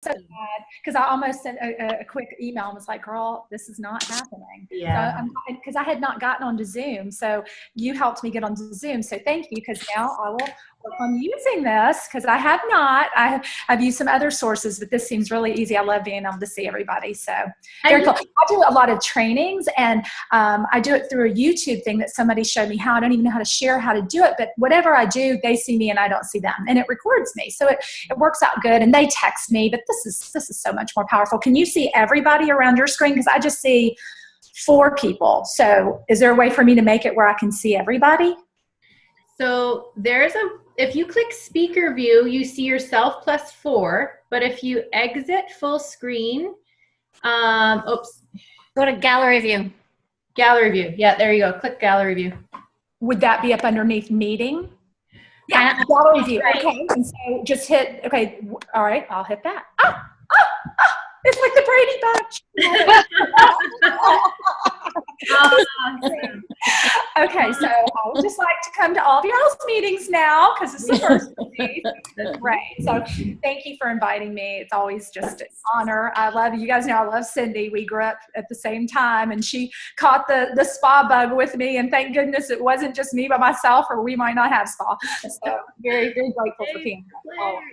so bad because I almost sent a quick email and was like, girl, this is not happening. Yeah. So because I had not gotten onto Zoom. So you helped me get onto Zoom. So thank you, because now I will work on using this, because I have not. I've used some other sources, but this seems really easy. I love being able to see everybody. So very cool. I do a lot of trainings, and I do it through a YouTube thing that somebody showed me how. I don't even know how to share how to do it, but whatever I do, they see me and I don't see them, and it records me. So it works out good, and they text me, but this is so much more powerful. Can you see everybody around your screen? Because I just see 4 people. So is there a way for me to make it where I can see everybody? So if you click speaker view, you see yourself plus 4, but if you exit full screen, oops. Go to gallery view. Gallery view. Yeah, there you go. Click gallery view. Would that be up underneath meeting? Yeah, gallery view. Okay, and so just hit, okay, all right, I'll hit that. It's like the Brady Bunch. Awesome. Okay, so I would just like to come to all of y'all's meetings now, because it's the first meeting. That's great. So thank you for inviting me. It's always just an honor. I love you. You guys know I love Cindy. We grew up at the same time, and she caught the spa bug with me, and thank goodness it wasn't just me by myself, or we might not have spa. So very, very grateful for being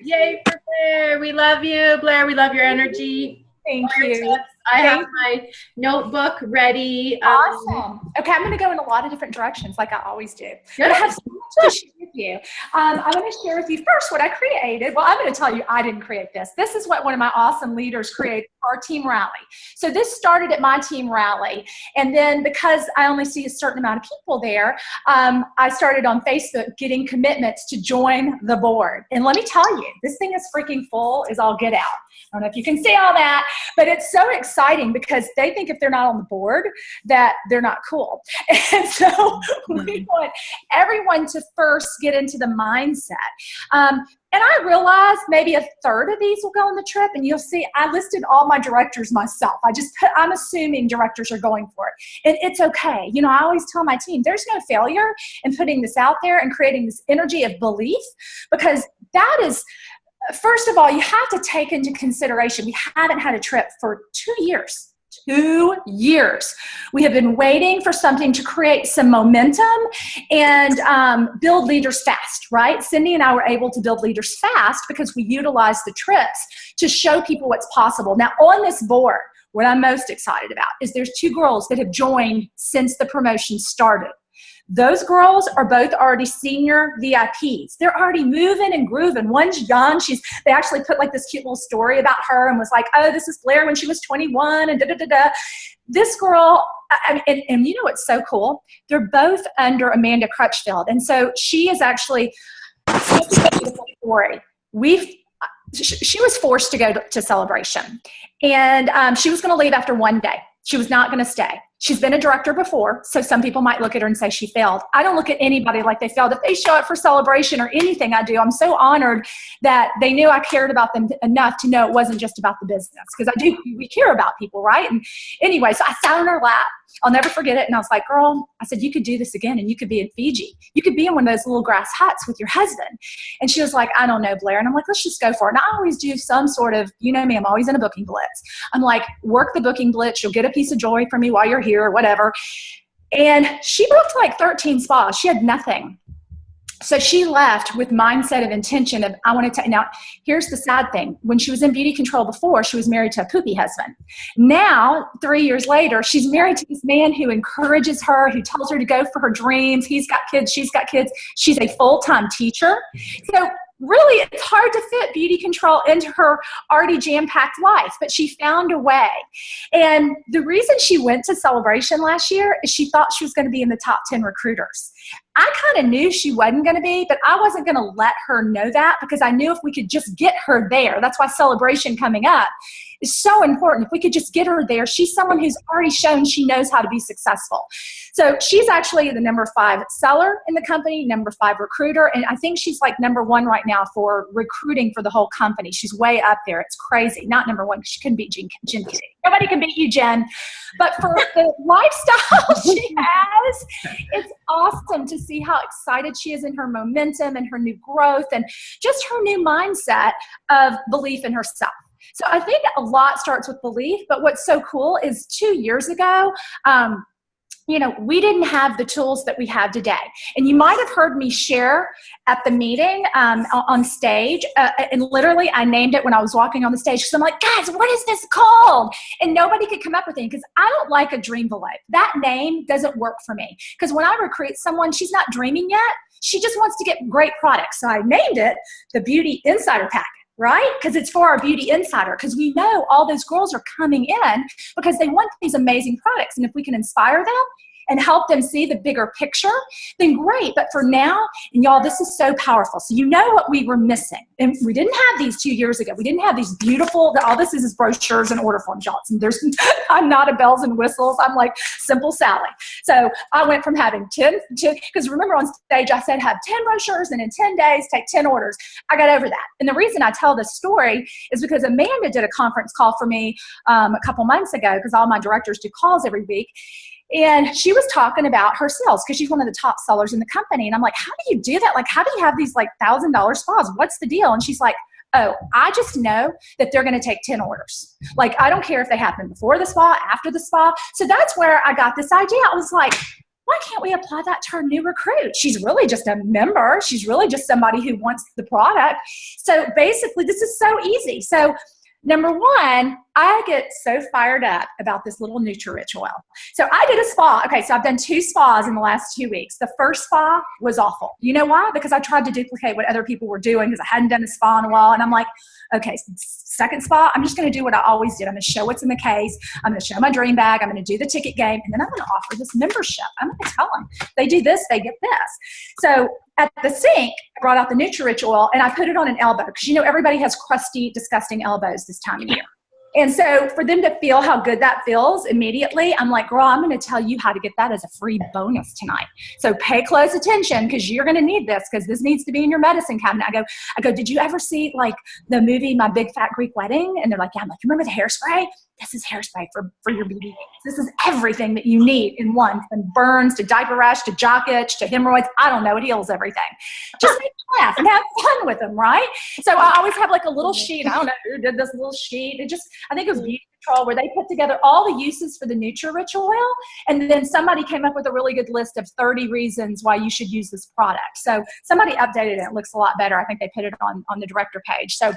here. Yay for Blair. We love you, Blair. We love your energy. Thank you. I have my notebook ready. Awesome. Okay, I'm going to go in a lot of different directions like I always do. But I have so much to share with you. I'm going to share with you first what I created. Well, I'm going to tell you I didn't create this. This is what one of my awesome leaders created for our team rally. So this started at my team rally. And then because I only see a certain amount of people there, I started on Facebook getting commitments to join the board. And let me tell you, this thing is freaking full as all get out. I don't know if you can see all that, but it's so exciting because they think if they're not on the board that they're not cool. And so we want everyone to first get into the mindset. And I realized maybe a third of these will go on the trip, and you'll see I listed all my directors myself. I'm assuming directors are going for it. And it's okay. You know, I always tell my team, there's no failure in putting this out there and creating this energy of belief, because that is, first of all, you have to take into consideration, we haven't had a trip for 2 years. 2 years. We have been waiting for something to create some momentum and build leaders fast, right? Cindy and I were able to build leaders fast because we utilized the trips to show people what's possible. Now, on this board, what I'm most excited about is there's 2 girls that have joined since the promotion started. Those girls are both already senior VIPs. They're already moving and grooving. One's young. They actually put like this cute little story about her and was like, oh, this is Blair when she was 21 and da-da-da-da. This girl, and you know what's so cool? They're both under Amanda Crutchfield. And so she is actually, story. She was forced to go to Celebration. And she was going to leave after 1 day. She was not going to stay. She's been a director before, so some people might look at her and say she failed. I don't look at anybody like they failed. If they show up for Celebration or anything I do, I'm so honored that they knew I cared about them enough to know it wasn't just about the business, because we care about people, right? And anyway, so I sat on her lap. I'll never forget it. And I was like, girl, I said, you could do this again, and you could be in Fiji. You could be in one of those little grass huts with your husband. And she was like, I don't know, Blair. And I'm like, let's just go for it. And I always do some sort of, you know me, I'm always in a booking blitz. I'm like, work the booking blitz. You'll get a piece of jewelry from me while you're here or whatever. And she booked like 13 spas. She had nothing. So she left with mindset of intention of, I want to now, here's the sad thing. When she was in beauty control before, she was married to a poopy husband. Now, 3 years later, she's married to this man who encourages her, who tells her to go for her dreams. He's got kids. She's got kids. She's a full-time teacher. So really, it's hard to fit beauty control into her already jam-packed life, but she found a way. And the reason she went to Celebration last year is she thought she was going to be in the top 10 recruiters. I kind of knew she wasn't going to be, but I wasn't going to let her know that, because I knew if we could just get her there, that's why Celebration coming up is so important. If we could just get her there, she's someone who's already shown she knows how to be successful. So she's actually the number 5 seller in the company, number 5 recruiter, and I think she's like number 1 right now for recruiting for the whole company. She's way up there. It's crazy. Not number 1, because she couldn't beat Jen Kitty. Nobody can beat you, Jen. But for the lifestyle she has, it's awesome to see how excited she is in her momentum and her new growth and just her new mindset of belief in herself. So I think a lot starts with belief, but what's so cool is 2 years ago, we didn't have the tools that we have today. And you might have heard me share at the meeting on stage, and literally I named it when I was walking on the stage, because I'm like, guys, what is this called? And nobody could come up with it, because I don't like a dreamvelope. That name doesn't work for me, because when I recruit someone, she's not dreaming yet. She just wants to get great products. So I named it the Beauty Insider Packet. Right? Because it's for our beauty insider, because we know all those girls are coming in because they want these amazing products. And if we can inspire them and help them see the bigger picture, then great. But for now, and y'all, this is so powerful. So you know what we were missing. And we didn't have these 2 years ago. We didn't have these beautiful, all this is brochures and order forms, y'all. And I'm not a bells and whistles. I'm like simple Sally. So I went from having 10, because remember on stage I said have 10 brochures and in 10 days take 10 orders. I got over that. And the reason I tell this story is because Amanda did a conference call for me a couple months ago, because all my directors do calls every week. And she was talking about her sales, because she's one of the top sellers in the company. And I'm like, how do you do that? Like, how do you have these like $1,000 spas? What's the deal? And she's like, oh, I just know that they're going to take 10 orders. Like, I don't care if they happen before the spa, after the spa. So that's where I got this idea. I was like, why can't we apply that to our new recruit? She's really just a member. She's really just somebody who wants the product. So basically, this is so easy. So number one, I get so fired up about this little Nutri-Rich oil. So I did a spa. Okay, so I've done 2 spas in the last 2 weeks. The first spa was awful. You know why? Because I tried to duplicate what other people were doing, because I hadn't done a spa in a while. And I'm like, okay, second spa, I'm just going to do what I always did. I'm going to show what's in the case. I'm going to show my dream bag. I'm going to do the ticket game. And then I'm going to offer this membership. I'm going to tell them, they do this, they get this. So at the sink, I brought out the Nutri-Rich oil, and I put it on an elbow, because everybody has crusty, disgusting elbows this time of year. And so for them to feel how good that feels immediately, I'm like, girl, I'm going to tell you how to get that as a free bonus tonight. So pay close attention, because you're going to need this, because this needs to be in your medicine cabinet. I go, did you ever see like the movie My Big Fat Greek Wedding? And they're like, yeah. I'm like, remember the hairspray? This is hairspray for your beauty. This is everything that you need in one, from burns to diaper rash to jock itch to hemorrhoids. I don't know. It heals everything. Just make them laugh and have fun with them, right? So I always have like a little sheet. I don't know who did this little sheet. I think it was Beauty Control, where they put together all the uses for the Nutri-Rich oil. And then somebody came up with a really good list of 30 reasons why you should use this product. So somebody updated it. It looks a lot better. I think they put it on the director page. So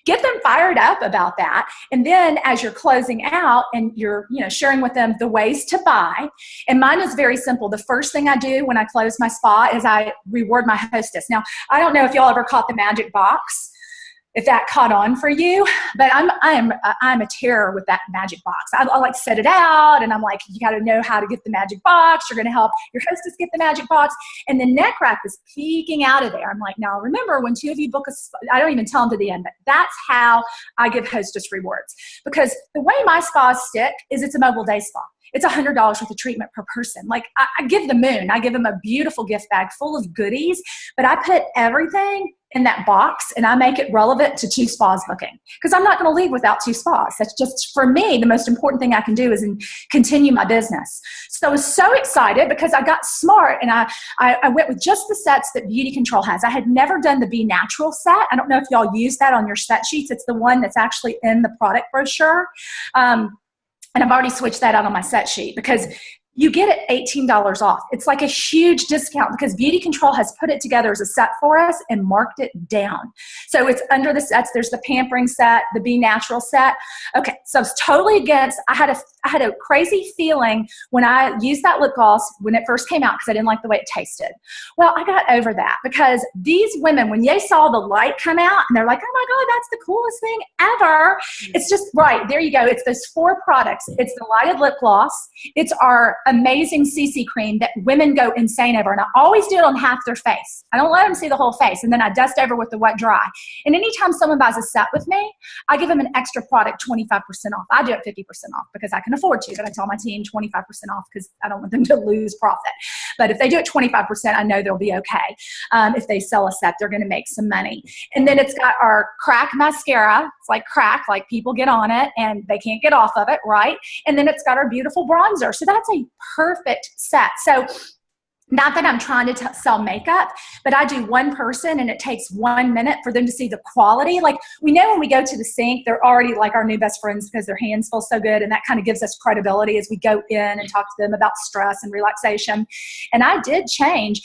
get them fired up about that. And then as you're closing out and you're sharing with them the ways to buy, and mine is very simple. The first thing I do when I close my spa is I reward my hostess. Now, I don't know if y'all ever caught the magic box, if that caught on for you, but I'm a terror with that magic box. I like set it out, and I'm like, you got to know how to get the magic box. You're going to help your hostess get the magic box. And the neck wrap is peeking out of there. I'm like, now remember, when 2 of you book I don't even tell them to the end, but that's how I give hostess rewards. Because the way my spas stick is it's a mobile day spa. It's $100 worth of treatment per person. Like I give the moon. I give them a beautiful gift bag full of goodies, but I put everything in that box and I make it relevant to 2 spas booking, because I'm not going to leave without 2 spas. That's just, for me, the most important thing I can do is continue my business. So I was so excited because I got smart, and I went with just the sets that Beauty Control has. I had never done the Be Natural set. I don't know if y'all use that on your set sheets. It's the one that's actually in the product brochure. And I've already switched that out on my set sheet, because you get it $18 off. It's like a huge discount, because Beauty Control has put it together as a set for us and marked it down. So it's under the sets. There's the pampering set, the Be Natural set. Okay, so I was totally against. I had a crazy feeling when I used that lip gloss when it first came out, because I didn't like the way it tasted. Well, I got over that, because these women, when they saw the light come out, and they're like, oh my God, that's the coolest thing ever. It's just, right, there you go. It's those 4 products. It's the lighted lip gloss. It's our amazing CC cream that women go insane over. And I always do it on half their face. I don't let them see the whole face. And then I dust over with the wet dry. And anytime someone buys a set with me, I give them an extra product 25% off. I do it 50% off because I can afford to, but I tell my team 25% off because I don't want them to lose profit. But if they do it 25%, I know they'll be okay. If they sell a set, they're going to make some money. And then it's got our crack mascara. It's like crack, like people get on it and they can't get off of it, right? And then it's got our beautiful bronzer. So that's a perfect set. So Not that I'm trying to sell makeup, but I do one person and it takes 1 minute for them to see the quality. Like, we know when we go to the sink, they're already like our new best friends because their hands feel so good. And that kind of gives us credibility as we go in and talk to them about stress and relaxation. And I did change.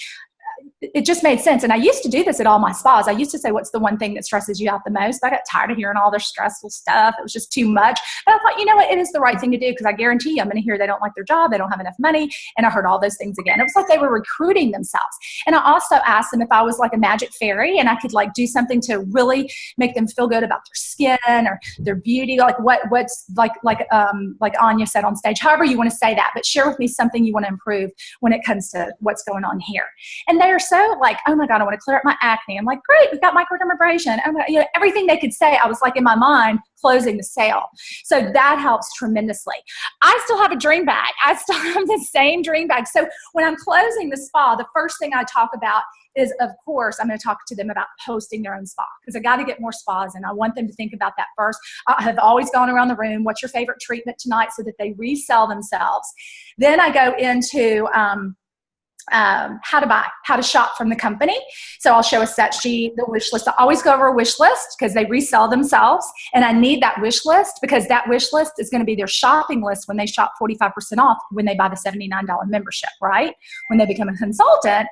It just made sense. And I used to do this at all my spas. I used to say, what's the one thing that stresses you out the most? But I got tired of hearing all their stressful stuff. It was just too much. But I thought, you know what? It is the right thing to do because I guarantee you I'm going to hear they don't like their job. They don't have enough money. And I heard all those things again. It was like they were recruiting themselves. And I also asked them if I was like a magic fairy and I could like do something to really make them feel good about their skin or their beauty. Like what's like Anya said on stage, however you want to say that, but share with me something you want to improve when it comes to what's going on here. And they are so like, oh my God, I want to clear up my acne. I'm like, great, we've got microdermabrasion. Oh my, you know, everything they could say, I was like in my mind closing the sale. So that helps tremendously. I still have a dream bag. I still have the same dream bag. So when I'm closing the spa, the first thing I talk about is, of course, I'm going to talk to them about hosting their own spa because I got to get more spas and I want them to think about that first. I have always gone around the room, what's your favorite treatment tonight, so that they resell themselves. Then I go into how to buy, how to shop from the company. So I'll show a set sheet, the wish list. I always go over a wish list because they resell themselves. And I need that wish list because that wish list is going to be their shopping list when they shop 45% off when they buy the $79 membership, right? When they become a consultant.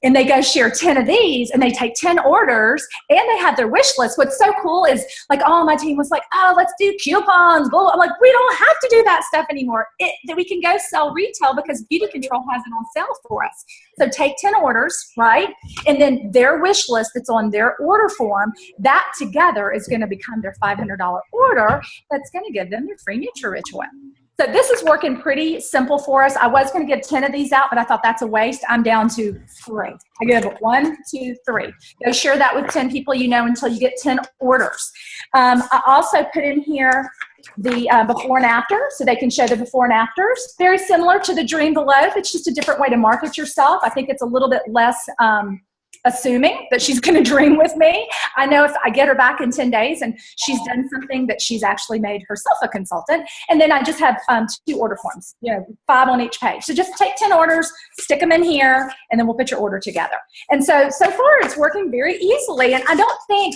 And they go share 10 of these and they take 10 orders and they have their wish list. What's so cool is like all my team was like, oh, let's do coupons. Blah, blah. I'm like, we don't have to do that stuff anymore. We can go sell retail because Beauty Control has it on sale for us. So take 10 orders, right? And then their wish list that's on their order form, that together is going to become their $500 order that's going to give them their free NutriRitual. So this is working pretty simple for us. I was going to give 10 of these out, but I thought that's a waste. I'm down to 3. I give 1, 2, 3. Go share that with 10 people you know until you get 10 orders. I also put in here the before and after, so they can show the before and afters. Very similar to the Dream Below. It's just a different way to market yourself. I think it's a little bit less assuming that she's going to dream with me. I know if I get her back in 10 days and she's done something that she's actually made herself a consultant. And then I just have 2 order forms, 5 on each page. So just take 10 orders, stick them in here, and then we'll put your order together. And so far it's working very easily. And I don't think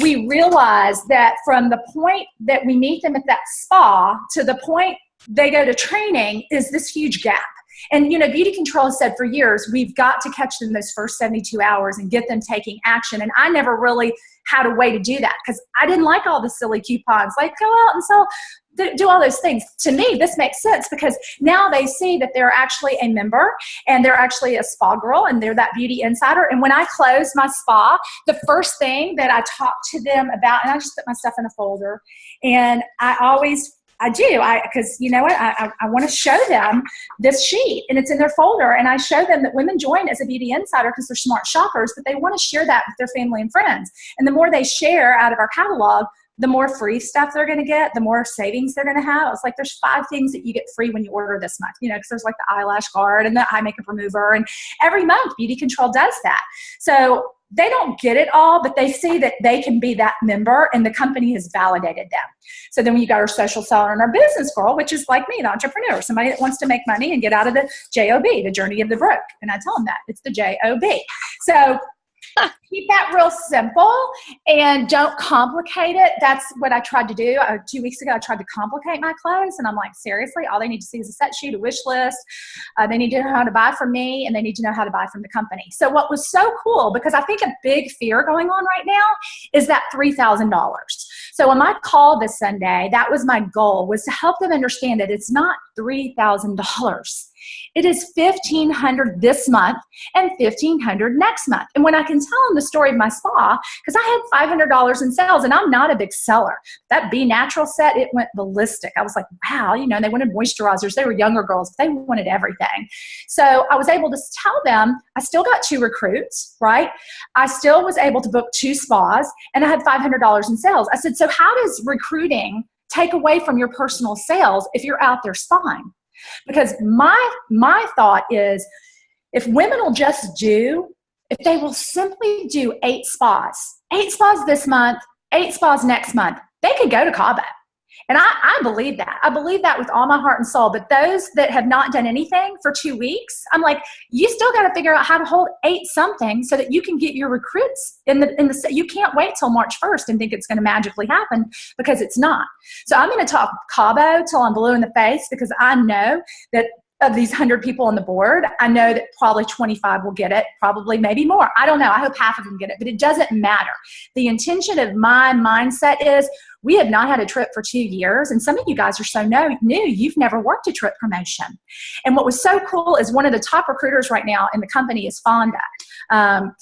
we realize that from the point that we meet them at that spa to the point they go to training is this huge gap. And, Beauty Control has said for years, we've got to catch them those first 72 hours and get them taking action. And I never really had a way to do that because I didn't like all the silly coupons, like go out and sell, do all those things. To me, this makes sense because now they see that they're actually a member and they're actually a spa girl and they're that beauty insider. And when I close my spa, the first thing that I talk to them about, and I just put my stuff in a folder, and I do, because you know what, I want to show them this sheet and it's in their folder, and I show them that women join as a beauty insider because they're smart shoppers, but they want to share that with their family and friends. And the more they share out of our catalog, the more free stuff they're going to get, the more savings they're going to have. It's like there's 5 things that you get free when you order this month, because there's like the eyelash guard and the eye makeup remover, and every month Beauty Control does that. So they don't get it all, but they see that they can be that member and the company has validated them. So then we got our social seller and our business girl, which is like me, the entrepreneur, somebody that wants to make money and get out of the JOB, the journey of the broke. And I tell them that it's the JOB. So keep that real simple and don't complicate it. That's what I tried to do. 2 weeks ago, I tried to complicate my clothes, and I'm like, seriously, all they need to see is a set sheet, a wish list. They need to know how to buy from me, and they need to know how to buy from the company. So what was so cool, because I think a big fear going on right now is that $3,000. So on my call this Sunday, that was my goal, was to help them understand that it's not $3,000. It is $1,500 this month and $1,500 next month. And when I can tell them the story of my spa, because I had $500 in sales, and I'm not a big seller. That Be Natural set, it went ballistic. I was like, wow, they wanted moisturizers. They were younger girls, but they wanted everything. So I was able to tell them, I still got 2 recruits, right? I still was able to book 2 spas, and I had $500 in sales. I said, so how does recruiting take away from your personal sales if you're out there spying? Because my thought is, if women will just if they will simply do 8 spas this month, 8 spas next month, they could go to Cabo. And I believe that. I believe that with all my heart and soul. But those that have not done anything for 2 weeks, I'm like, you still got to figure out how to hold 8 something so that you can get your recruits in the. You can't wait till March 1st and think it's going to magically happen, because it's not. So I'm going to talk Cabo till I'm blue in the face, because I know that of these 100 people on the board, I know that probably 25 will get it, probably maybe more. I don't know. I hope half of them get it, but it doesn't matter. The intention of my mindset is, we have not had a trip for 2 years, and some of you guys are so new, you've never worked a trip promotion. And what was so cool is one of the top recruiters right now in the company is Fonda.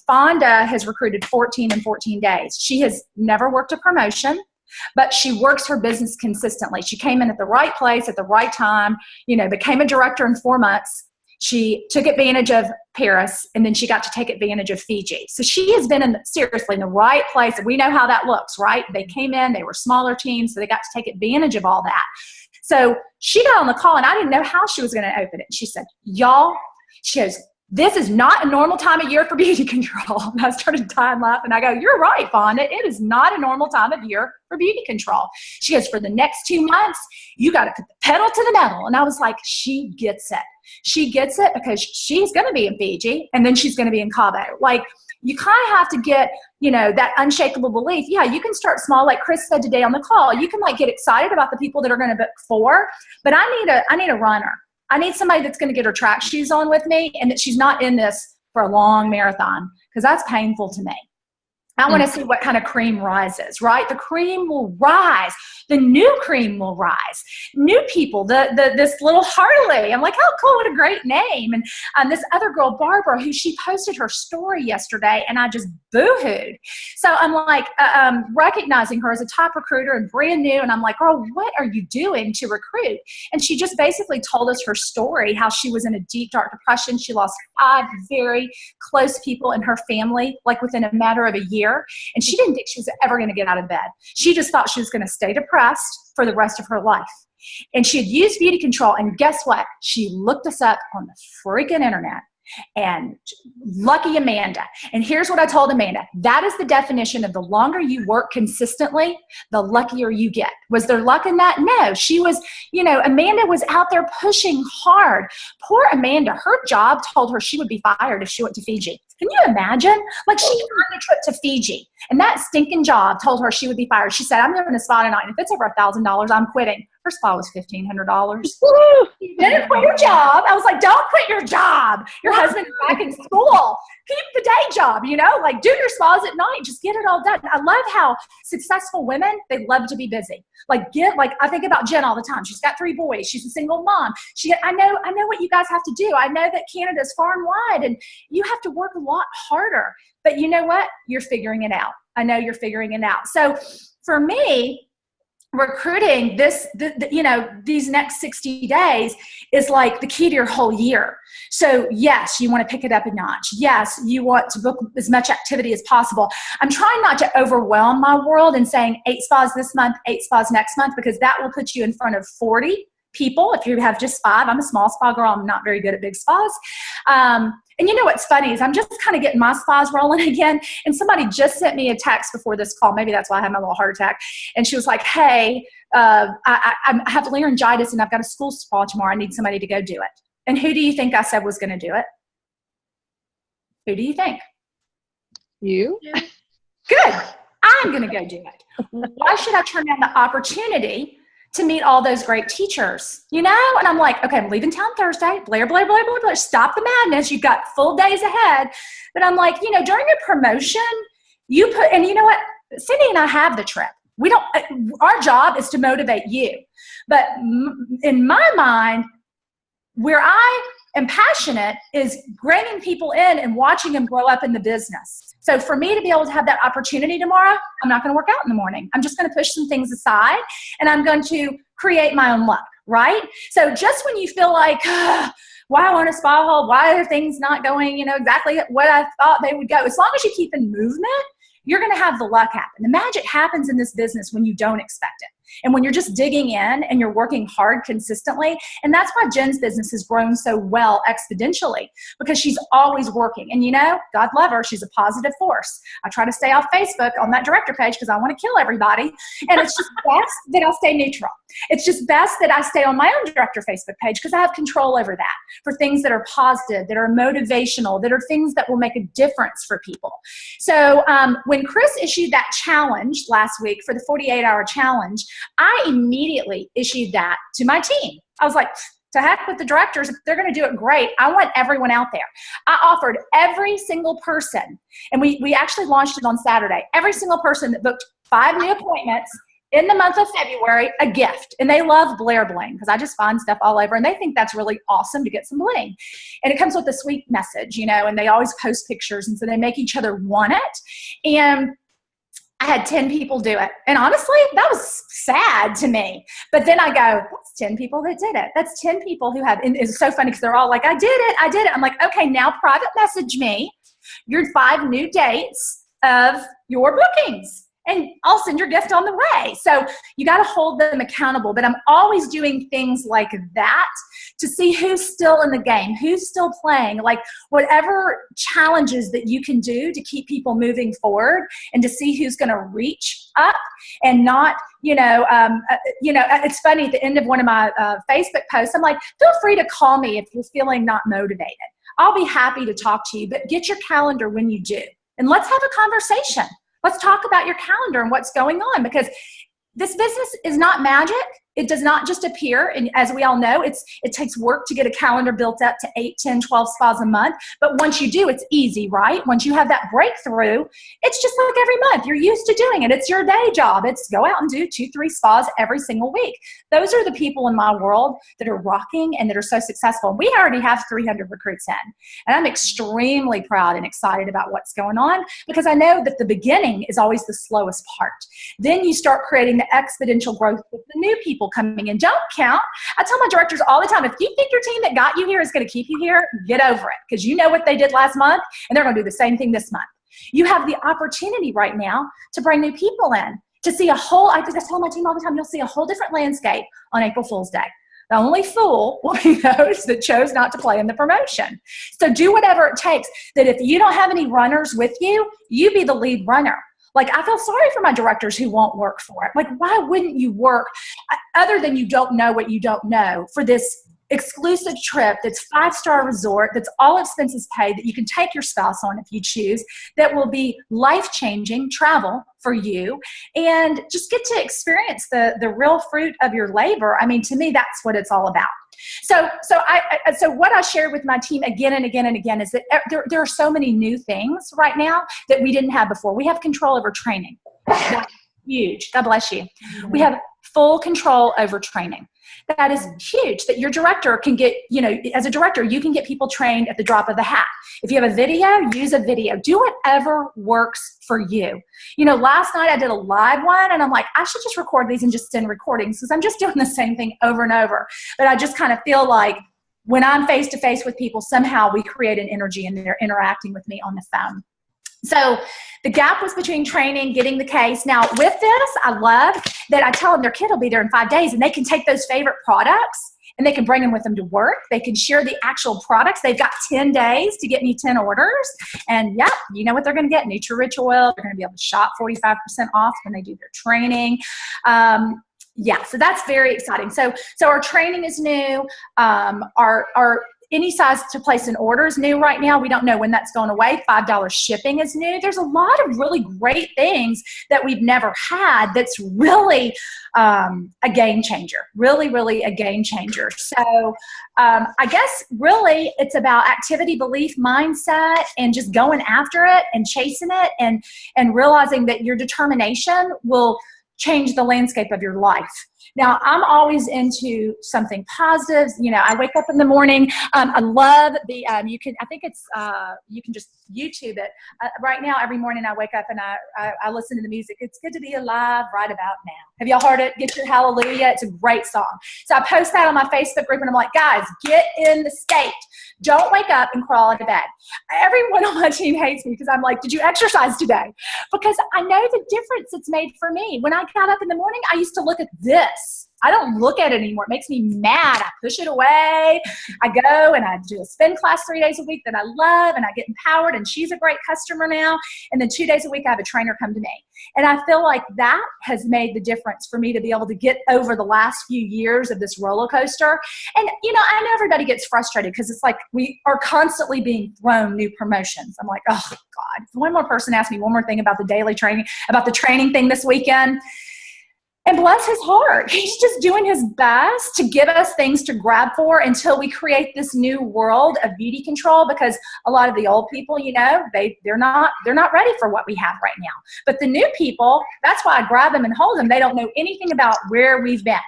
Fonda has recruited 14 in 14 days. She has never worked a promotion, but she works her business consistently. She came in at the right place at the right time, became a director in 4 months. She took advantage of Paris, and then she got to take advantage of Fiji. So she has been seriously in the right place. And we know how that looks, right? They came in, they were smaller teams, so they got to take advantage of all that. So she got on the call, and I didn't know how she was going to open it. She said, y'all, she goes, this is not a normal time of year for beauty control. And I started dying laughing. I go, you're right, Fonda. It is not a normal time of year for beauty control. She goes, for the next 2 months, you got to put the pedal to the metal. And I was like, she gets it. She gets it, because she's going to be in Fiji, and then she's going to be in Cabo. Like, you kind of have to get, that unshakable belief. Yeah, you can start small, like Chris said today on the call. You can get excited about the people that are going to book 4, but I need a runner. I need somebody that's going to get her track shoes on with me, and that she's not in this for a long marathon, because that's painful to me. I want to see what kind of cream rises, right? The cream will rise. The new cream will rise. New people, this little Harley. I'm like, oh, cool, what a great name. And this other girl, Barbara, who she posted her story yesterday, and I just boo-hooed. So I'm like, recognizing her as a top recruiter and brand new, and I'm like, girl, what are you doing to recruit? And she just basically told us her story, how she was in a deep, dark depression. She lost 5 very close people in her family, like within a matter of a year. And she didn't think she was ever going to get out of bed. She just thought she was going to stay depressed for the rest of her life. And she had used beauty control. And guess what? She looked us up on the freaking internet. And lucky Amanda. And here's what I told Amanda. That is the definition of the longer you work consistently, the luckier you get. Was there luck in that? No. She was, Amanda was out there pushing hard. Poor Amanda, her job told her she would be fired if she went to Fiji. Can you imagine? Like, she earned a trip to Fiji, and that stinking job told her she would be fired. She said, I'm doing a spa tonight, and if it's over $1,000, I'm quitting. Her spa was $1,500. She didn't quit her job. I was like, don't quit your job. Your husband is back in school. Keep the day job, do your spas at night. Just get it all done. I love how successful women, they love to be busy. I think about Jen all the time. She's got 3 boys. She's a single mom. I know what you guys have to do. I know that Canada is far and wide, and you have to work a lot harder. But you know what? You're figuring it out. I know you're figuring it out. So for me, recruiting these next 60 days is like the key to your whole year. So yes, you want to pick it up a notch. Yes, you want to book as much activity as possible. I'm trying not to overwhelm my world and saying 8 spas this month, 8 spas next month, because that will put you in front of 40 people if you have just 5. I'm a small spa girl. I'm not very good at big spas. And what's funny is I'm just kind of getting my spas rolling again. And somebody just sent me a text before this call. Maybe that's why I had my little heart attack. And she was like, hey, I have laryngitis and I've got a school spa tomorrow. I need somebody to go do it. And who do you think I said was going to do it? Who do you think? You. Good. I'm going to go do it. Why should I turn down the opportunity to meet all those great teachers, And I'm like, okay, I'm leaving town Thursday, Blair, stop the madness. You've got full days ahead. But I'm like, during a promotion, and you know what? Cindy and I have the trip. Our job is to motivate you. But in my mind, where I am passionate is bringing people in and watching them grow up in the business. So for me to be able to have that opportunity tomorrow, I'm not going to work out in the morning. I'm just going to push some things aside, and I'm going to create my own luck, right? So just when you feel like, why aren't a spa hall? Why are things not going, exactly what I thought they would go? As long as you keep in movement, you're going to have the luck happen. The magic happens in this business when you don't expect it. And when you're just digging in and you're working hard consistently, and that's why Jen's business has grown so well exponentially, because she's always working. And you know, God love her, she's a positive force. I try to stay off Facebook on that director page because I want to kill everybody. And it's just best that I stay neutral. It's just best that I stay on my own director Facebook page because I have control over that for things that are positive, that are motivational, that are things that will make a difference for people. So when Chris issued that challenge last week for the 48-hour challenge, I immediately issued that to my team. I was like, to heck with the directors. If they're going to do it, great. I want everyone out there. I offered every single person, and we actually launched it on Saturday, every single person that booked 5 new appointments in the month of February, a gift. And they love Blair Bling because I just find stuff all over, and they think that's really awesome to get some bling. And it comes with a sweet message, you know, and they always post pictures, and so they make each other want it. And I had 10 people do it. And honestly, that was sad to me. But then I go, that's 10 people that did it. That's 10 people who have, and it's so funny because they're all like, I did it. I'm like, okay, now private message me your 5 new dates of your bookings, and I'll send your gift on the way. So you got to hold them accountable. But I'm always doing things like that to see who's still in the game, who's still playing, like whatever challenges that you can do to keep people moving forward, and to see who's going to reach up and not, it's funny, at the end of one of my Facebook posts, I'm like, feel free to call me if you're feeling not motivated. I'll be happy to talk to you, but get your calendar when you do. And let's have a conversation. Let's talk about your calendar and what's going on, because this business is not magic. It does not just appear. And as we all know, it takes work to get a calendar built up to 8, 10, 12 spas a month. But once you do, it's easy, right? Once you have that breakthrough, it's just like every month. You're used to doing it. It's your day job. It's go out and do 2, 3 spas every single week. Those are the people in my world that are rocking and that are so successful. We already have 300 recruits in. And I'm extremely proud and excited about what's going on, because I know that the beginning is always the slowest part. Then you start creating the exponential growth with the new people coming in. Don't count. I tell my directors all the time, if you think your team that got you here is going to keep you here, get over it, because you know what they did last month, and they're going to do the same thing this month. You have the opportunity right now to bring new people in, to see a whole, I tell my team all the time, you'll see a whole different landscape on April Fool's Day. The only fool will be those that chose not to play in the promotion. So do whatever it takes, that if you don't have any runners with you, you be the lead runner. Like, I feel sorry for my directors who won't work for it. Like, why wouldn't you work, other than you don't know what you don't know, for this exclusive trip that's 5-star resort, that's all expenses paid, that you can take your spouse on if you choose, that will be life-changing travel for you, and just get to experience the real fruit of your labor. I mean, to me, that's what it's all about. So what I shared with my team again and again and again is that there are so many new things right now that we didn't have before. We have control over training. That's huge. God bless you. We have full control over training. That is huge, that your director can get, as a director, you can get people trained at the drop of a hat. If you have a video, use a video. Do whatever works for you. Last night I did a live one, and I'm like, I should just record these and just send recordings, because I'm just doing the same thing over and over. But I just kind of feel like when I'm face to face with people, somehow we create an energy and they're interacting with me on the phone. So the gap was between training, getting the case. Now with this, I love that I tell them their kid will be there in 5 days, and they can take those favorite products and they can bring them with them to work. They can share the actual products. They've got 10 days to get me 10 orders. And yeah, you know what they're going to get? Nutri-Rich oil. They're going to be able to shop 45% off when they do their training. Yeah, so that's very exciting. So our training is new. Our any size to place an order is new right now. We don't know when that's going away. $5 shipping is new. There's a lot of really great things that we've never had that's really a game changer. Really, really a game changer. So I guess really it's about activity, belief, mindset, and just going after it and chasing it, and realizing that your determination will change the landscape of your life. Now, I'm always into something positive. You know, I wake up in the morning. I love the, you can just YouTube it. Right now, every morning I wake up and I listen to the music. It's good to be alive right about now. Have y'all heard it? Get Your Hallelujah. It's a great song. So I post that on my Facebook group and I'm like, guys, get in the state. Don't wake up and crawl into bed. Everyone on my team hates me because I'm like, did you exercise today? Because I know the difference it's made for me. When I got up in the morning, I used to look at this. I don't look at it anymore. It makes me mad. I push it away. I go and I do a spin class 3 days a week that I love, and I get empowered, and she's a great customer now. And then 2 days a week, I have a trainer come to me. And I feel like that has made the difference for me to be able to get over the last few years of this roller coaster. And, you know, I know everybody gets frustrated because it's like we are constantly being thrown new promotions. I'm like, oh, God. If one more person asked me one more thing about the daily training, about the training thing this weekend, and bless his heart, he's just doing his best to give us things to grab for until we create this new world of beauty control, because a lot of the old people, you know, they're not ready for what we have right now. But the new people, that's why I grab them and hold them. They don't know anything about where we've been.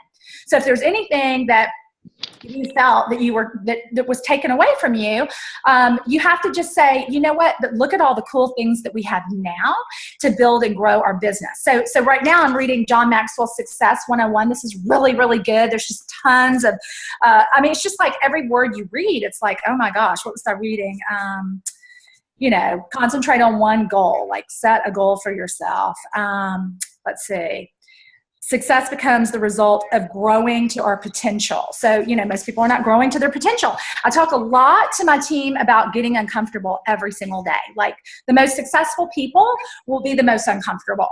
So if there's anything that you felt that that was taken away from you, you have to just say, you know what, but look at all the cool things that we have now to build and grow our business. So right now I'm reading John Maxwell's Success 101. This is really, really good. There's just tons of, it's just like every word you read, it's like, oh my gosh, what was I reading? You know, concentrate on one goal, like set a goal for yourself. Let's see. Success becomes the result of growing to our potential. So, you know, most people are not growing to their potential. I talk a lot to my team about getting uncomfortable every single day. Like, the most successful people will be the most uncomfortable.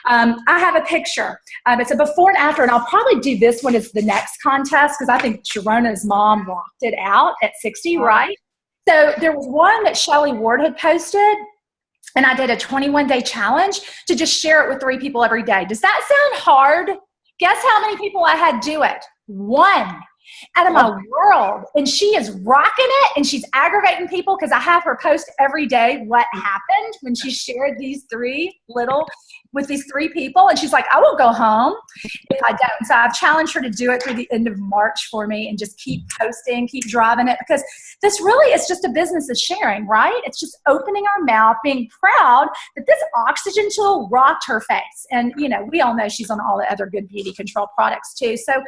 I have a picture. It's a before and after, and I'll probably do this one as the next contest because I think Sharona's mom rocked it out at 60, right? So there was one that Shelley Ward had posted, and I did a 21-day challenge to just share it with 3 people every day. Does that sound hard? Guess how many people I had do it? 1 out of my world. And she is rocking it, and she's aggravating people because I have her post every day what happened when she shared these 3 with these 3 people. And she's like, I will go home if I don't. So I've challenged her to do it through the end of March for me and just keep posting, keep driving it, because this really is just a business of sharing, right? It's just opening our mouth, being proud that this oxygen tool rocked her face. And, you know, we all know she's on all the other good beauty control products too. So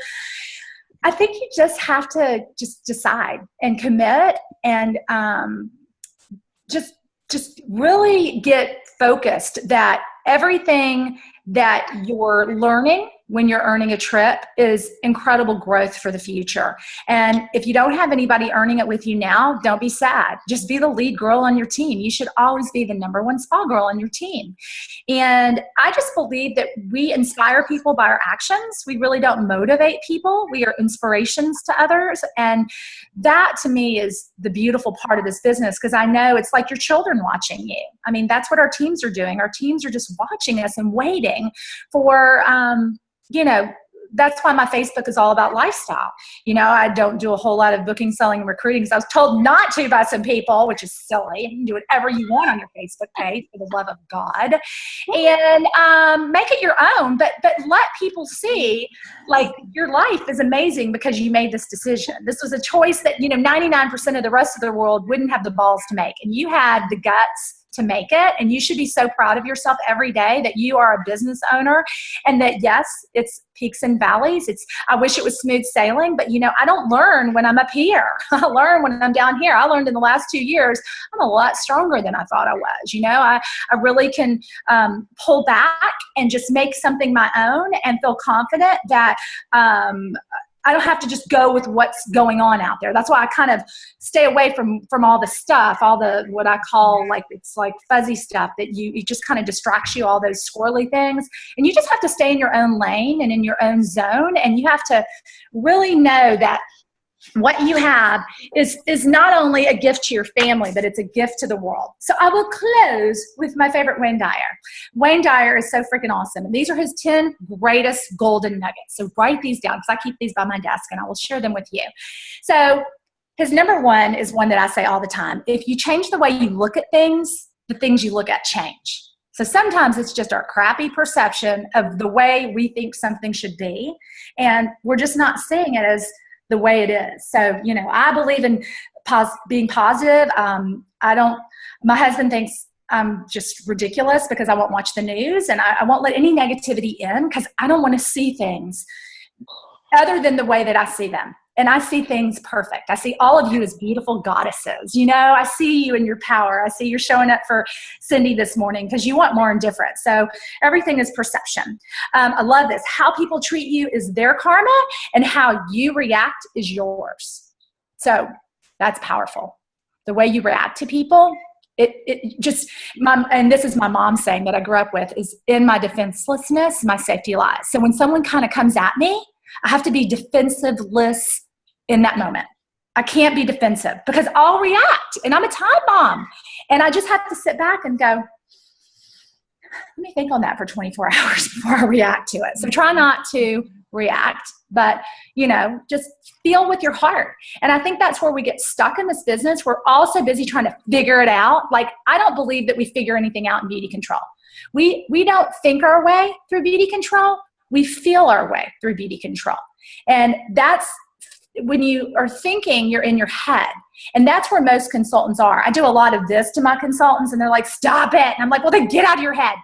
I think you just have to just decide and commit and just really get focused that everything that you're learning when you're earning a trip is incredible growth for the future. And if you don't have anybody earning it with you now, don't be sad. Just be the lead girl on your team. You should always be the #1 spa girl on your team. And I just believe that we inspire people by our actions. We really don't motivate people. We are inspirations to others. And that, to me, is the beautiful part of this business, because I know it's like your children watching you. I mean, that's what our teams are doing. Our teams are just watching us and waiting for, you know, that's why my Facebook is all about lifestyle. You know, I don't do a whole lot of booking, selling, and recruiting because I was told not to by some people, which is silly. You can do whatever you want on your Facebook page, for the love of God, and make it your own. But let people see, like, your life is amazing because you made this decision. This was a choice that, you know, 99% of the rest of the world wouldn't have the balls to make, and you had the guts to make it. And you should be so proud of yourself every day that you are a business owner, and that, yes, it's peaks and valleys. I wish it was smooth sailing, but, you know, I don't learn when I'm up here. I learn when I'm down here. I learned in the last 2 years, I'm a lot stronger than I thought I was. You know, I really can pull back and just make something my own and feel confident that, I don't have to just go with what's going on out there. That's why I kind of stay away from all the stuff, all the, what I call, like, it's like fuzzy stuff that it just kind of distracts you, all those squirrely things. And you just have to stay in your own lane and in your own zone. And you have to really know that what you have is not only a gift to your family, but it's a gift to the world. So I will close with my favorite Wayne Dyer. Wayne Dyer is so freaking awesome. And these are his 10 greatest golden nuggets. So write these down, because I keep these by my desk and I will share them with you. So his #1 is one that I say all the time. If you change the way you look at things, the things you look at change. So sometimes it's just our crappy perception of the way we think something should be, and we're just not seeing it as the way it is. So, I believe in being positive. My husband thinks I'm just ridiculous because I won't watch the news, and I won't let any negativity in because I don't want to see things other than the way that I see them. And I see things perfect. I see all of you as beautiful goddesses. I see you in your power. I see you're showing up for Cindy this morning because you want more and different. So everything is perception. I love this. How people treat you is their karma, and how you react is yours. So that's powerful. The way you react to people, and this is my mom saying that I grew up with, is in my defenselessness, my safety lies. So when someone kind of comes at me, I have to be defensiveless in that moment. I can't be defensive because I'll react, and I'm a time bomb. And I just have to sit back and go, let me think on that for 24 hours before I react to it. So try not to react, but, just feel with your heart. And I think that's where we get stuck in this business. We're all so busy trying to figure it out. Like, I don't believe that we figure anything out in beauty control. We don't think our way through beauty control. We feel our way through beauty control. And that's when you are thinking, you're in your head. And that's where most consultants are. I do a lot of this to my consultants, and they're like, stop it. And I'm like, well, then get out of your head.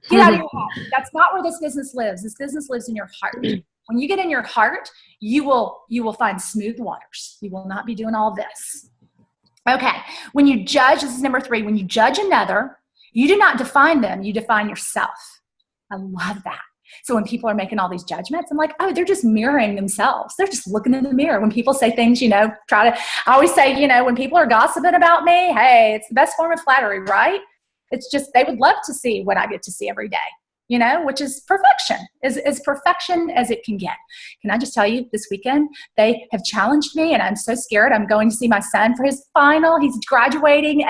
Get out of your head. That's not where this business lives. This business lives in your heart. When you get in your heart, you will find smooth waters. You will not be doing all this. Okay. When you judge, this is number 3, when you judge another, you do not define them. You define yourself. I love that. So when people are making all these judgments, I'm like, oh, they're just mirroring themselves. They're just looking in the mirror. When people say things, I always say, when people are gossiping about me, hey, it's the best form of flattery, right? It's just, they would love to see what I get to see every day, which is perfection, as perfection as it can get. Can I just tell you, this weekend, they have challenged me, and I'm so scared. I'm going to see my son for his final. He's graduating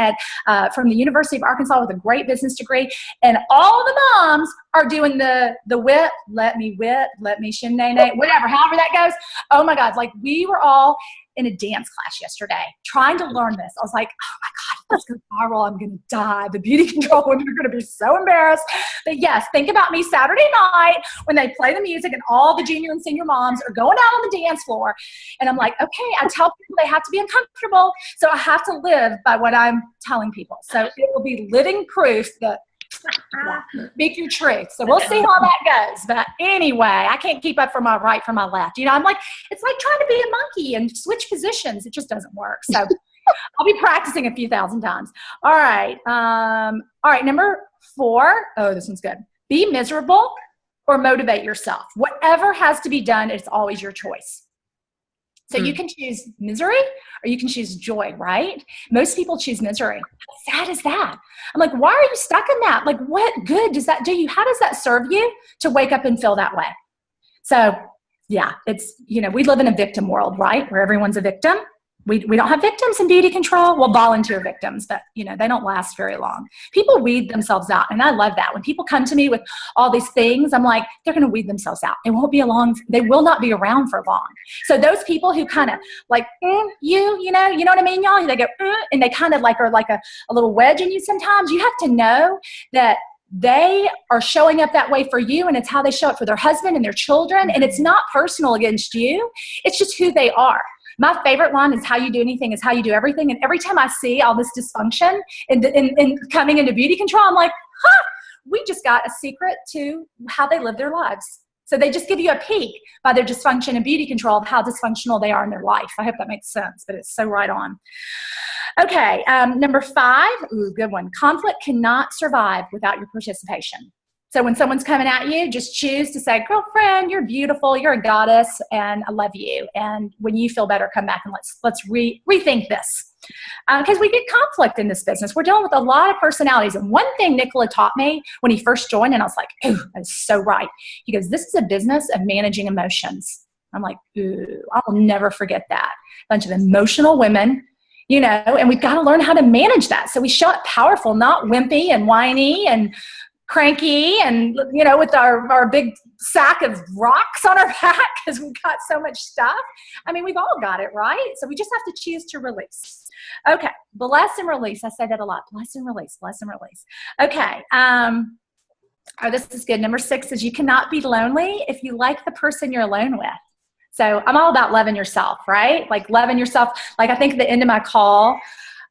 from the University of Arkansas with a great business degree. And all the moms are doing the whip, let me shin nay nay, whatever, however that goes. Oh my God, like we were all in a dance class yesterday trying to learn this. I was like, oh my God, let's go viral. I'm going to die. The beauty control women are going to be so embarrassed. But yes, think about me Saturday night when they play the music and all the junior and senior moms are going out on the dance floor. And I'm like, okay, I tell people they have to be uncomfortable. So I have to live by what I'm telling people. So it will be living proof that speak your truth. So we'll see how that goes. But anyway, I can't keep up from my right from my left. I'm like, it's like trying to be a monkey and switch positions. It just doesn't work. So I'll be practicing a few thousand times. All right. Number 4. Oh, this one's good. Be miserable or motivate yourself. Whatever has to be done, it's always your choice. So you can choose misery or you can choose joy, right? Most people choose misery. How sad is that? I'm like, why are you stuck in that? Like, what good does that do you? How does that serve you to wake up and feel that way? So yeah, it's, we live in a victim world, right? Where everyone's a victim. We don't have victims in beauty control. Well, volunteer victims, but they don't last very long. People weed themselves out, and I love that. When people come to me with all these things, I'm like, they're going to weed themselves out. They will not be around for long. So those people who kind of like, you know what I mean, y'all? They go, and they kind of like are like a little wedge in you sometimes. You have to know that they are showing up that way for you, and it's how they show up for their husband and their children, and it's not personal against you. It's just who they are. My favorite line is, how you do anything is how you do everything. And every time I see all this dysfunction in coming into beauty control, I'm like, we just got a secret to how they live their lives. So they just give you a peek by their dysfunction in beauty control of how dysfunctional they are in their life. I hope that makes sense, but it's so right on. Okay, number 5, good one. Conflict cannot survive without your participation. So when someone's coming at you, just choose to say, girlfriend, you're beautiful, you're a goddess, and I love you. And when you feel better, come back and let's rethink this. Because we get conflict in this business. We're dealing with a lot of personalities. And one thing Nicola taught me when he first joined, and I was like, ooh, that's so right. He goes, this is a business of managing emotions. I'm like, ooh, I will never forget that. A bunch of emotional women, and we've got to learn how to manage that. So we show up powerful, not wimpy and whiny and cranky and, you know, with our big sack of rocks on our back because we've got so much stuff. I mean, we've all got it, right? So we just have to choose to release. Okay, bless and release. I say that a lot. Bless and release, bless and release. Okay. Oh, this is good. Number 6 is you cannot be lonely if you like the person you're alone with. So I'm all about loving yourself, right? Like loving yourself. Like I think at the end of my call,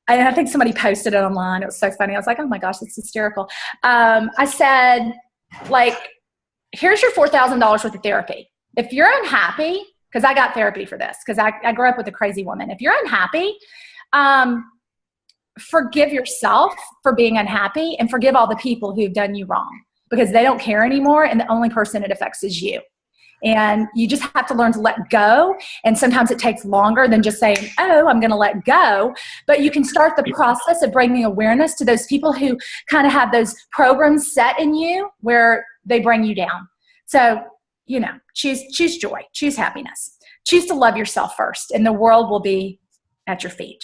and I think somebody posted it online. It was so funny. I was like, oh my gosh, it's hysterical. I said, like, here's your $4,000 worth of therapy. If you're unhappy, because I got therapy for this, because I grew up with a crazy woman. If you're unhappy, forgive yourself for being unhappy and forgive all the people who've done you wrong because they don't care anymore and the only person it affects is you. And you just have to learn to let go. And sometimes it takes longer than just saying, oh, I'm going to let go. But you can start the process of bringing awareness to those people who kind of have those programs set in you where they bring you down. So, you know, choose joy, choose happiness, choose to love yourself first, and the world will be at your feet.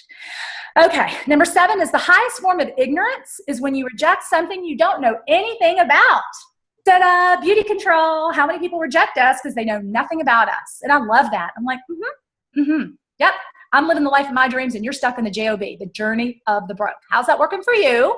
Okay, number 7 is the highest form of ignorance is when you reject something you don't know anything about. Ta-da, beauty control. How many people reject us because they know nothing about us? And I love that. I'm like, yep, I'm living the life of my dreams and you're stuck in the JOB, the journey of the broke. How's that working for you?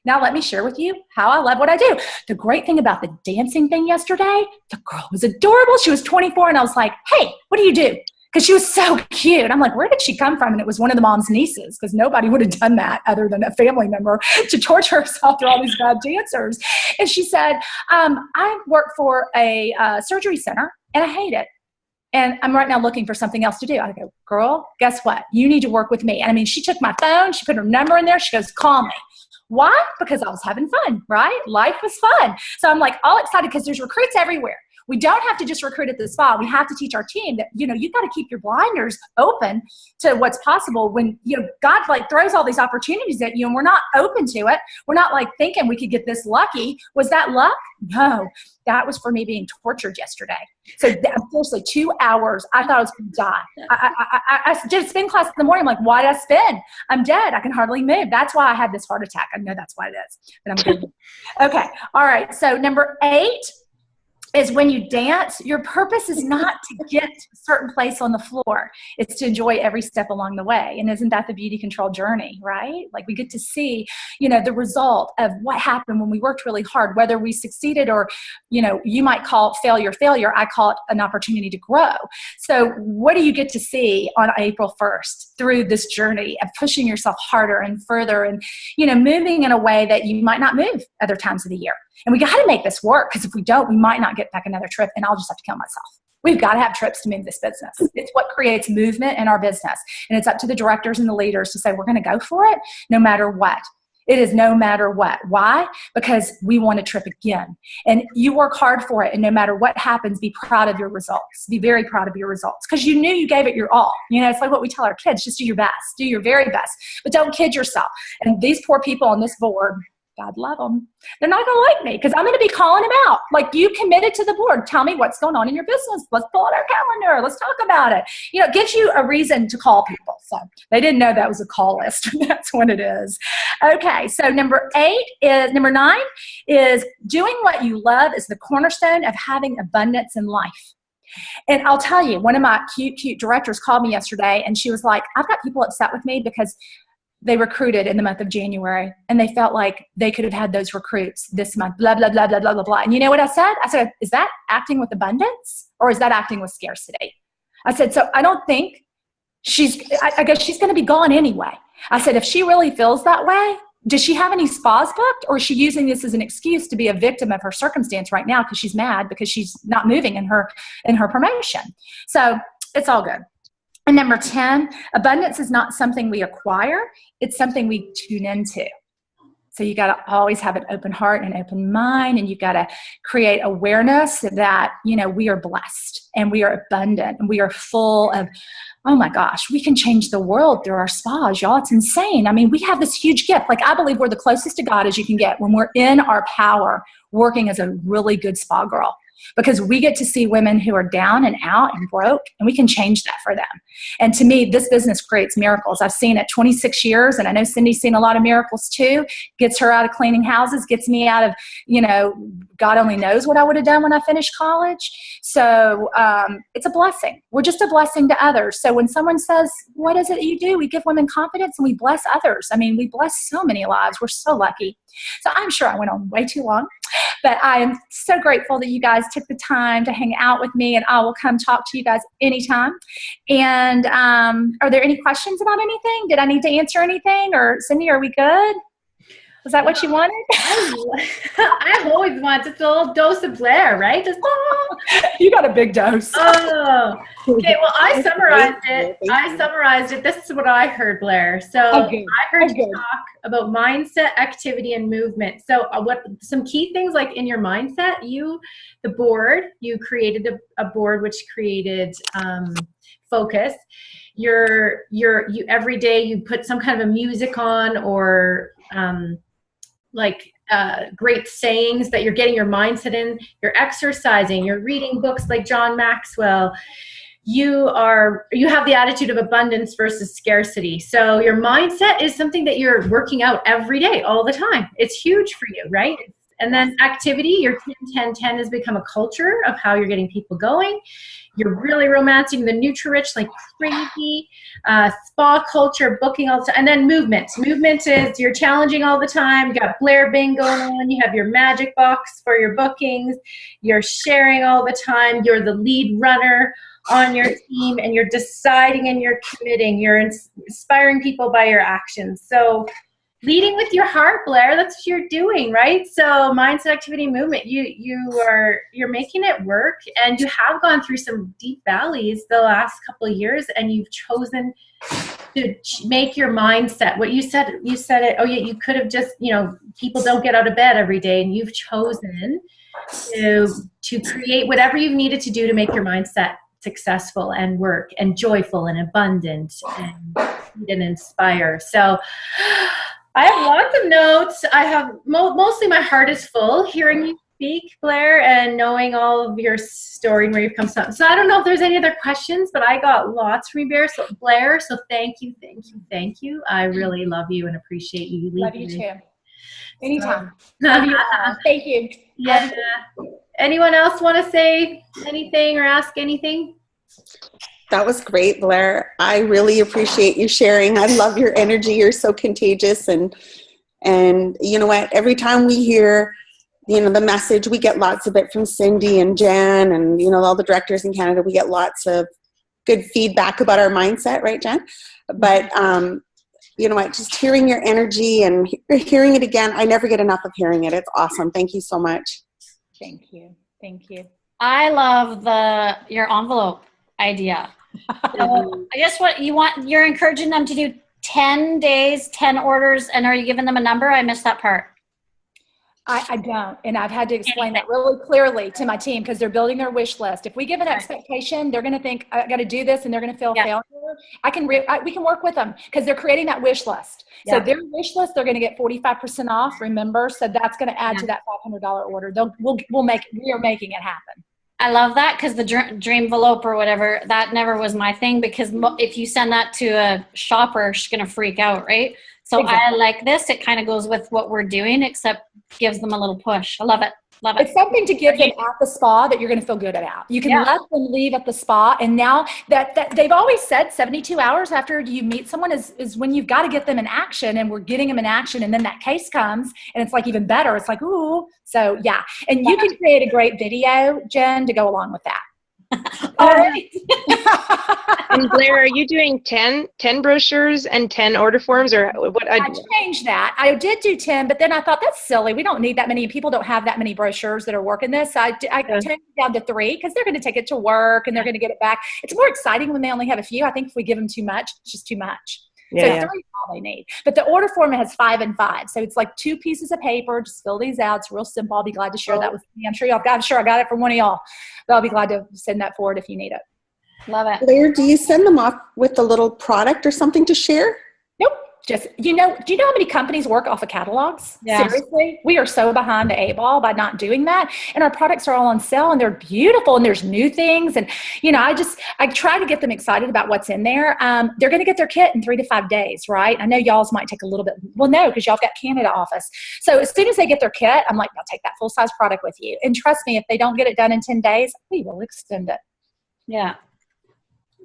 Now let me share with you how I love what I do. The great thing about the dancing thing yesterday, the girl was adorable. She was 24 and I was like, hey, what do you do? Because she was so cute. I'm like, where did she come from? And it was one of the mom's nieces, because nobody would have done that other than a family member to torture herself through all these bad dancers. And she said, I work for a surgery center and I hate it. And I'm right now looking for something else to do. I go, girl, guess what? You need to work with me. And I mean, she took my phone, she put her number in there. She goes, call me. Why? Because I was having fun, right? Life was fun. So I'm like all excited because there's recruits everywhere. We don't have to just recruit at the spa. We have to teach our team that, you know, you've got to keep your blinders open to what's possible when, you know, God like throws all these opportunities at you and we're not open to it. We're not like thinking we could get this lucky. Was that luck? No, that was for me being tortured yesterday. So seriously, 2 hours, I thought I was going to die. I did a spin class in the morning. I'm like, why did I spin? I'm dead. I can hardly move. That's why I had this heart attack. I know that's what it is, but I'm good. Okay. All right. So number 8 is when you dance, your purpose is not to get to a certain place on the floor. It's to enjoy every step along the way. And isn't that the beauty control journey, right? Like we get to see, you know, the result of what happened when we worked really hard, whether we succeeded or, you know, you might call it failure. I call it an opportunity to grow. So what do you get to see on April 1st through this journey of pushing yourself harder and further and, you know, moving in a way that you might not move other times of the year? And we got to make this work because if we don't, we might not get back another trip and I'll just have to kill myself. We've got to have trips to move this business. It's what creates movement in our business. And it's up to the directors and the leaders to say, we're going to go for it no matter what. It is no matter what. Why? Because we want to trip again. And you work hard for it. And no matter what happens, be proud of your results. Be very proud of your results because you knew you gave it your all. You know, it's like what we tell our kids, just do your best. Do your very best. But don't kid yourself. And these poor people on this board, God love them. They're not going to like me because I'm going to be calling them out. Like, you committed to the board. Tell me what's going on in your business. Let's pull out our calendar. Let's talk about it. You know, it gives you a reason to call people. So they didn't know that was a call list. That's what it is. Okay. So number 9 is doing what you love is the cornerstone of having abundance in life. And I'll tell you, one of my cute directors called me yesterday and she was like, I've got people upset with me because they recruited in the month of January and they felt like they could have had those recruits this month, blah, blah, blah, blah, blah, blah, blah. And you know what I said? I said, is that acting with abundance or is that acting with scarcity? I said, so I don't think I guess she's going to be gone anyway. I said, if she really feels that way, does she have any spas booked or is she using this as an excuse to be a victim of her circumstance right now because she's mad because she's not moving in her promotion? So it's all good. And number 10, abundance is not something we acquire. It's something we tune into. So you got to always have an open heart and open mind, and you got to create awareness that, you know, we are blessed and we are abundant and we are full of, oh my gosh, we can change the world through our spas, y'all. It's insane. I mean, we have this huge gift. Like, I believe we're the closest to God as you can get when we're in our power working as a really good spa girl. because we get to see women who are down and out and broke, and we can change that for them. And to me, this business creates miracles. I've seen it 26 years, and I know Cindy's seen a lot of miracles too. Gets her out of cleaning houses, gets me out of, God only knows what I would have done when I finished college. So it's a blessing. We're just a blessing to others. So when someone says, what is it you do? We give women confidence and we bless others. I mean, we bless so many lives. We're so lucky. So I'm sure I went on way too long, but I am so grateful that you guys took the time to hang out with me, and I will come talk to you guys anytime. And are there any questions about anything? Did I need to answer anything? Or Cindy, are we good? Was that what you wanted? I always want just a little dose of Blair, right? Just you got a big dose. Oh, okay. Well, I summarized it. This is what I heard, Blair. So I heard you talk about mindset, activity, and movement. So what some key things like in your mindset, the board, you created a board which created focus. You every day you put some kind of a music on, or great sayings that you're getting your mindset in. You're exercising, you're reading books like John Maxwell. You have the attitude of abundance versus scarcity. So your mindset is something that you're working out every day, all the time. It's huge for you, right? And then activity, your 10-10-10 has become a culture of how you're getting people going. You're really romancing the Nutri-Rich like crazy. Spa culture, booking all the time. And then movement. Movement is you're challenging all the time. You got Blair Bing going on. You have your magic box for your bookings. You're sharing all the time. You're the lead runner on your team, and you're deciding and you're committing. You're inspiring people by your actions. So leading with your heart, Blair, that's what you're doing, right? So mindset, activity, movement, you're making it work, and you have gone through some deep valleys the last couple of years, and you've chosen to make your mindset what you said it. Oh yeah, you could have just, people don't get out of bed every day, and you've chosen to create whatever you've needed to do to make your mindset successful and work and joyful and abundant and inspire. So I have lots of notes. I have mostly my heart is full hearing you speak, Blair, and knowing all of your story and where you've come from. So I don't know if there's any other questions, but I got lots from you, Blair. So thank you. I really love you and appreciate you. Love you too. Anytime. Love you. Thank you. Yeah. Anyone else want to say anything or ask anything? That was great, Blair. I really appreciate you sharing. I love your energy. You're so contagious. And you know what? Every time we hear, the message, we get lots of it from Cindy and Jan and, all the directors in Canada. We get lots of good feedback about our mindset, right, Jan? But, you know what? Just hearing your energy and hearing it again, I never get enough of hearing it. It's awesome. Thank you so much. Thank you. I love your envelope idea. So I guess you're encouraging them to do 10 days, 10 orders, and are you giving them a number? I missed that part. I don't, and I've had to explain that really clearly to my team because they're building their wish list. If we give an expectation, they're going to think, I got to do this, and they're going to feel failure. We can work with them because they're creating that wish list. So their wish list, they're going to get 45% off, remember? So that's going to add to that $500 order. We are making it happen. I love that because the Dreamvelope or whatever, that never was my thing because if you send that to a shopper, she's going to freak out, right? So exactly. I like this. It kind of goes with what we're doing, except gives them a little push. I love it. It's something to give them at the spa that you're going to feel good about. You can let them leave at the spa. And now that they've always said 72 hours after you meet someone is when you've got to get them in action, and we're getting them in action. And then that case comes and it's like even better. It's like, ooh. So yeah. And you can create a great video, Jen, to go along with that. All right. And Blair, are you doing 10 brochures and 10 order forms, or what? I changed that. I did do 10, but then I thought that's silly. We don't need that many. People don't have that many brochures that are working this. So I turned it down to 3 because they're going to take it to work and they're going to get it back. It's more exciting when they only have a few. I think if we give them too much, it's just too much. So 3 is all they need. But the order form has 5 and 5. So it's like 2 pieces of paper. Just fill these out. It's real simple. I'll be glad to share that with you. I'm sure I got it from one of y'all. But I'll be glad to send that forward if you need it. Love it. Blair, do you send them off with a little product or something to share? Nope. just, do you know how many companies work off of catalogs? Yeah. Seriously, we are so behind the 8 ball by not doing that. And our products are all on sale and they're beautiful and there's new things. And, I try to get them excited about what's in there. They're going to get their kit in 3 to 5 days, right? I know y'all's might take a little bit. Well, no, because y'all got Canada office. So as soon as they get their kit, I'm like, now take that full size product with you. And trust me, if they don't get it done in 10 days, we will extend it. Yeah.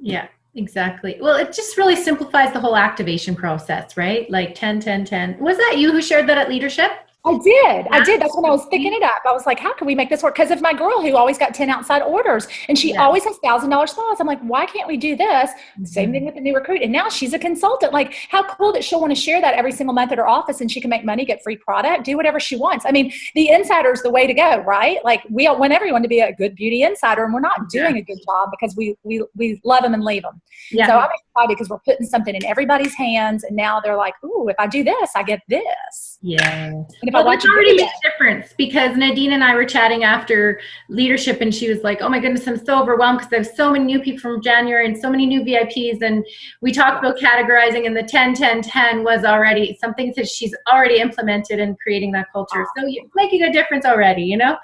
Yeah, exactly. Well, it just really simplifies the whole activation process, right? Like 10, 10, 10. Was that you who shared that at Leadership? I did. That's when I was picking it up. I was like, how can we make this work? Because of my girl who always got 10 outside orders and she always has $1,000 spas. I'm like, why can't we do this? Same thing with the new recruit. And now she's a consultant. Like, how cool that she'll want to share that every single month at her office and she can make money, get free product, do whatever she wants. I mean, the insider is the way to go, right? Like, we all want everyone to be a good beauty insider and we're not doing a good job because we love them and leave them. Yeah. So I'm excited because we're putting something in everybody's hands and now they're like, ooh, if I do this, I get this. Yeah. And if I watch already makes a difference because Nadine and I were chatting after Leadership and she was like, oh my goodness, I'm so overwhelmed because I have so many new people from January and so many new VIPs. And we talked about categorizing and the 10, 10, 10 was already something that she's already implemented in creating that culture. So you're making a difference already, you know?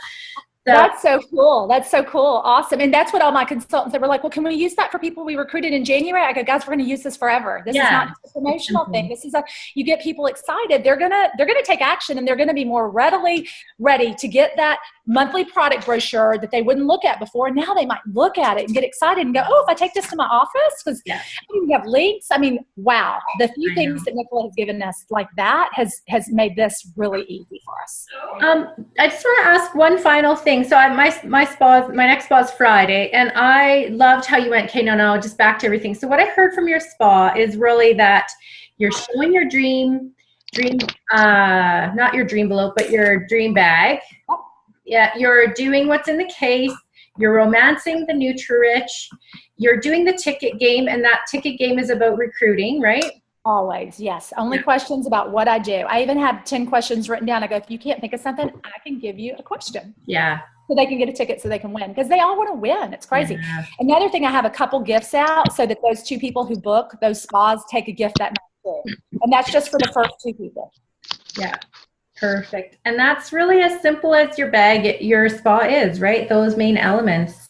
So, that's so cool. That's so cool. Awesome. And that's what all my consultants, they were like, well, can we use that for people we recruited in January? I go, guys, we're going to use this forever. This is not just a promotional thing. This is you get people excited. They're going to take action and they're going to be more readily ready to get that monthly product brochure that they wouldn't look at before. Now they might look at it and get excited and go, oh, if I take this to my office, because we have links. I mean, wow. The few things that Nicola has given us like that has made this really easy for us. I just want to ask one final thing. So my next spa is Friday, and I loved how you went, okay, no, just back to everything. So what I heard from your spa is really that you're showing your dream, not your dream envelope, but your dream bag. Yeah, you're doing what's in the case. You're romancing the Nutri-Rich. You're doing the ticket game, and that ticket game is about recruiting, right? Always, yes. Only questions about what I do. I even have 10 questions written down. I go, if you can't think of something, I can give you a question. Yeah. So they can get a ticket so they can win because they all want to win. It's crazy. Yeah. Another thing, I have a couple gifts out so that those 2 people who book those spas take a gift that night too. And that's just for the first 2 people. Yeah. Perfect. And that's really as simple as your bag, your spa is, right? Those main elements.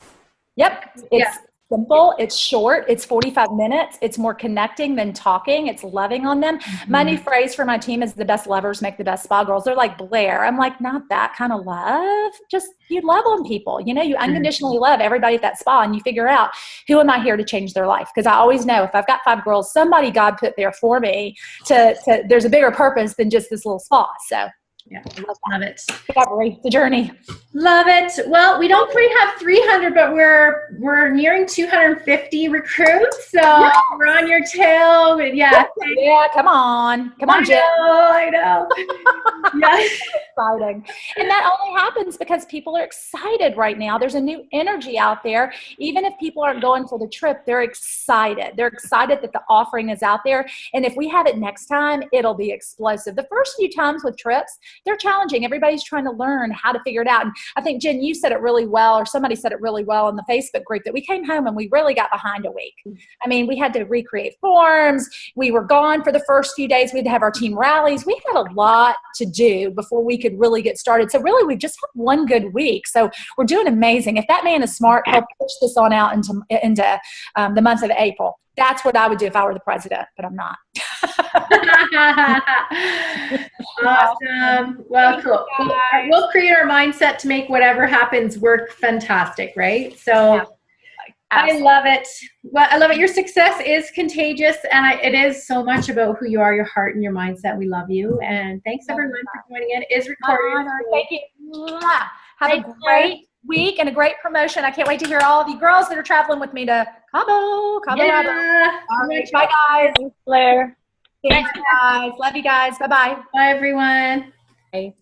Yep. It's simple. It's short. It's 45 minutes. It's more connecting than talking. It's loving on them. My new phrase for my team is the best lovers make the best spa girls. They're like, Blair. I'm like, not that kind of love. Just you love on people. You know, you unconditionally love everybody at that spa and you figure out who am I here to change their life? Because I always know if I've got 5 girls, somebody God put there for me to there's a bigger purpose than just this little spa. So yeah, love it. Discovery, the journey. Love it. Well, we don't quite have 300, but we're nearing 250 recruits. So we're on your tail. Yeah. Yeah, come on, Jen. I know. Yeah. Exciting. And that only happens because people are excited right now. There's a new energy out there. Even if people aren't going for the trip, they're excited. They're excited that the offering is out there. And if we have it next time, it'll be explosive. The first few times with trips, they're challenging. Everybody's trying to learn how to figure it out. And I think, Jen, you said it really well, or somebody said it really well in the Facebook group, that we came home and we really got behind a week. I mean, we had to recreate forms. We were gone for the first few days. We had to have our team rallies. We had a lot to do before we could really get started. So really, we've just had one good week. So we're doing amazing. If that man is smart, he'll push this on out into the month of April. That's what I would do if I were the president, but I'm not. Awesome. Well, cool. We'll create our mindset to make whatever happens work fantastic, right? So I love it. Well, I love it. Your success is contagious, and it is so much about who you are, your heart, and your mindset. We love you, and thanks everyone for joining in. It is recorded. Thank you. Have a great week and a great promotion. I can't wait to hear all of you girls that are traveling with me to Cabo. Yeah. All right, bye guys. Thanks, Blair. Thanks guys. Love you guys. Bye-bye. Bye everyone. Bye.